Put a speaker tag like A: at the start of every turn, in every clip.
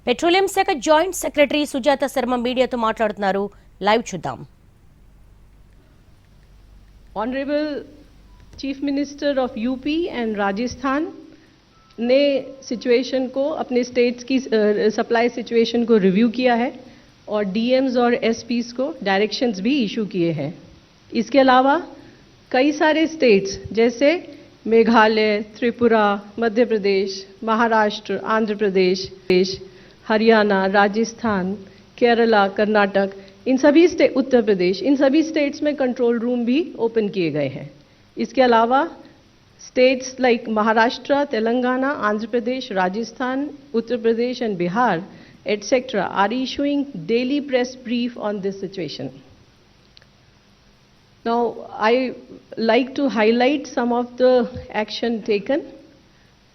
A: Petroleum శాఖ joint secretary Sujatha Sharma మీడియాతో మాట్లాడుతున్నారు. లైవ్ చూద్దాం.
B: Honourable chief minister of UP and Rajasthan ने सिचुएशन को, अपने स्टेट्स की सप्लाई सिचुएशन को रिव्यू किया है और डीएम्स और एसपीज को डायरेक्शंस भी इशू किए हैं. इसके अलावा कई सारे स्टेट्स जैसे मेघालय, त्रिपुरा, मध्य प्रदेश, महाराष्ट्र, आंध्र प्रदेश, हरियाणा, राजस्थान, केरला, कर्नाटक, इन सभी उत्तर प्रदेश, इन सभी स्टेट्स में कंट्रोल रूम भी ओपन किए गए हैं. इसके अलावा states like Maharashtra, Telangana, Andhra Pradesh, Rajasthan, Uttar Pradesh and Bihar et cetera are issuing daily press brief on this situation. Now, I like to highlight some of the action taken.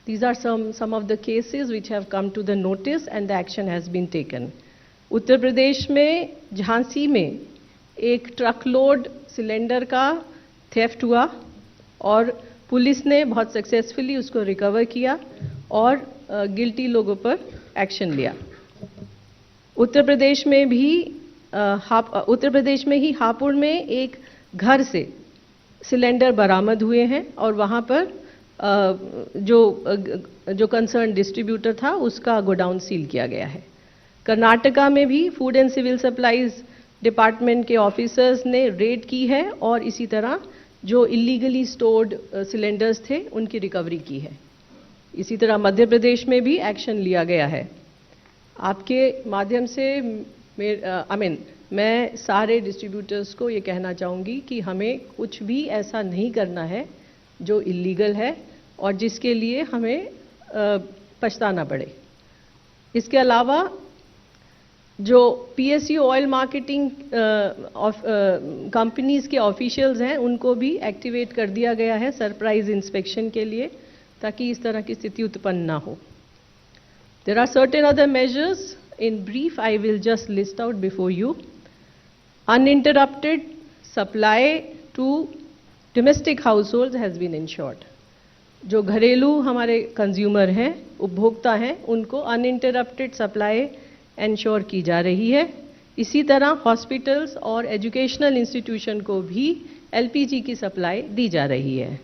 B: These are some of the cases which have come to the notice and the action has been taken. Uttar Pradesh में झांसी में एक truck load cylinder का theft हुआ और police ने बहुत successfully उसको recover किया और गिल्टी लोगों पर एक्शन लिया. उत्तर प्रदेश में ही हापुड़ में एक घर से सिलेंडर बरामद हुए हैं और वहाँ पर जो कंसर्न डिस्ट्रीब्यूटर था उसका गोडाउन सील किया गया है. कर्नाटका में भी food and civil supplies department के ऑफिसर्स ने रेड की है और इसी तरह जो इलीगली स्टोर्ड सिलेंडर्स थे उनकी रिकवरी की है. इसी तरह मध्य प्रदेश में भी एक्शन लिया गया है. आपके माध्यम से मैं सारे डिस्ट्रीब्यूटर्स को ये कहना चाहूँगी कि हमें कुछ भी ऐसा नहीं करना है जो इलीगल है और जिसके लिए हमें पछताना पड़े. इसके अलावा जो PSU ऑयल मार्केटिंग कंपनीज के ऑफिशियल्स हैं उनको भी एक्टिवेट कर दिया गया है सरप्राइज इंस्पेक्शन के लिए, ताकि इस तरह की स्थिति उत्पन्न ना हो. There are certain other measures. In brief, I will just list out before you. Uninterrupted supply to domestic households has been ensured. जो घरेलू हमारे कंज्यूमर हैं, उपभोक्ता हैं, उनको अनइंटरप्टेड सप्लाई इंश्योर की जा रही है. इसी तरह हॉस्पिटल्स और एजुकेशनल इंस्टीट्यूशन को भी LPG की सप्लाई दी जा रही है.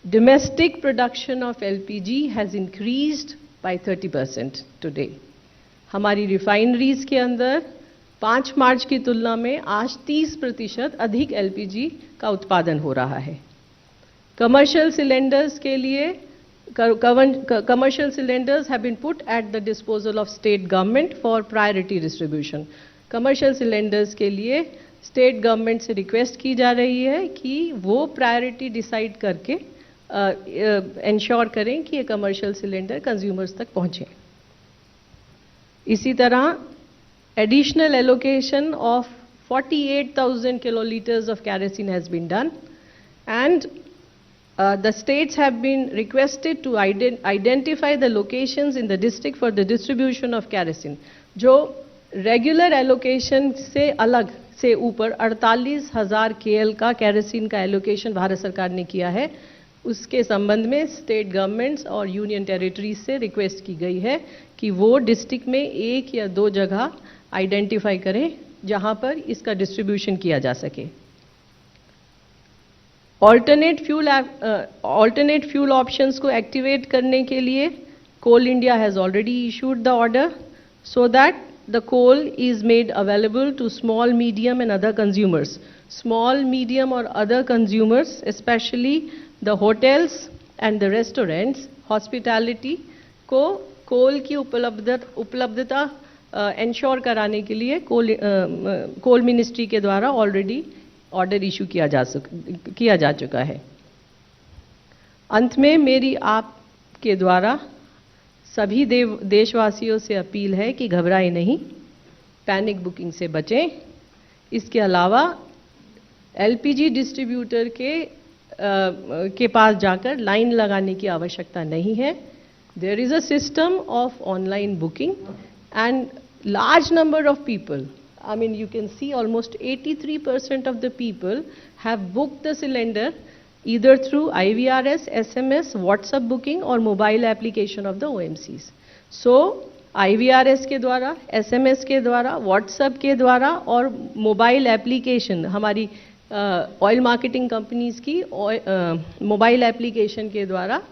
B: Domestic production of LPG has increased by 30% today. हमारी रिफाइनरीज के अंदर 5 मार्च की तुलना में आज 30% अधिक LPG का उत्पादन हो रहा है. कमर्शियल सिलेंडर्स के लिए commercial cylinders have been put at the disposal of state government for priority distribution. Commercial cylinders के लिए स्टेट गवर्नमेंट से रिक्वेस्ट की जा रही है कि वो प्रायोरिटी डिसाइड करके इंश्योर करें कि ये कमर्शियल सिलेंडर कंज्यूमर्स तक पहुँचे. इसी तरह additional allocation of 48,000 kiloliters of kerosene has been done and the states have been requested to identify the locations in the district for the distribution of kerosene. जो regular allocation से अलग से ऊपर 48,000 KL का केरोसिन का allocation Bharat सरकार ने किया है. उसके संबंध में स्टेट गवर्नमेंट्स और यूनियन टेरिटरीज से रिक्वेस्ट की गई है कि वो डिस्ट्रिक्ट में 1 या 2 जगह आइडेंटिफाई करें जहां पर इसका डिस्ट्रीब्यूशन किया जा सके. ऑल्टरनेट फ्यूल ऑप्शंस को एक्टिवेट करने के लिए Coal India has already issued the order so that the coal is made available to small, medium and other consumers. Small, medium और other consumers, especially the hotels and the restaurants, hospitality को coal की उपलब्धता ensure कराने के लिए कोल ministry के द्वारा already order issue किया जा चुका है. अंत में मेरी आपके द्वारा सभी देशवासियों से अपील है कि घबराएं नहीं, पैनिक बुकिंग से बचें. इसके अलावा LPG डिस्ट्रीब्यूटर के पास जाकर लाइन लगाने की आवश्यकता नहीं है. There is a system of online booking and large number of people, I mean, you can see almost 83% of the people have booked the cylinder either through IVRS, SMS, WhatsApp booking or mobile application of the OMCs. So IVRS के द्वारा, SMS के द्वारा, WhatsApp के द्वारा और mobile application, हमारी oil marketing companies की mobile application के द्वारा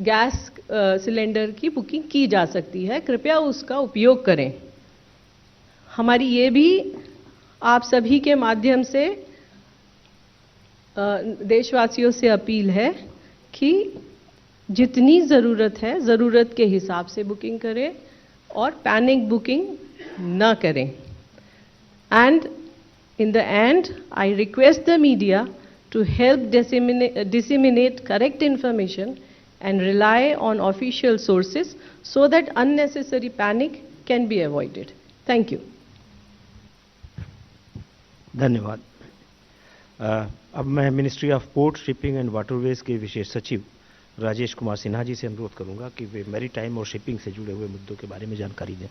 B: गैस सिलेंडर की बुकिंग की जा सकती है। कृपया उसका उपयोग करें। हमारी ये भी आप सभी के माध्यम से देशवासियों से अपील है कि जितनी ज़रूरत है, ज़रूरत के हिसाब से बुकिंग करें और पैनिक बुकिंग न करें। And in the end, I request the media to help disseminate correct information and rely on official sources so that unnecessary panic can be avoided. Thank you.
C: धन्यवाद। अब मैं ministry of port, shipping and waterways के विशेष सचिव राजेश कुमार सिन्हा जी से अनुरोध करूंगा कि वे maritime और शिपिंग से जुड़े हुए मुद्दों के बारे में जानकारी दें।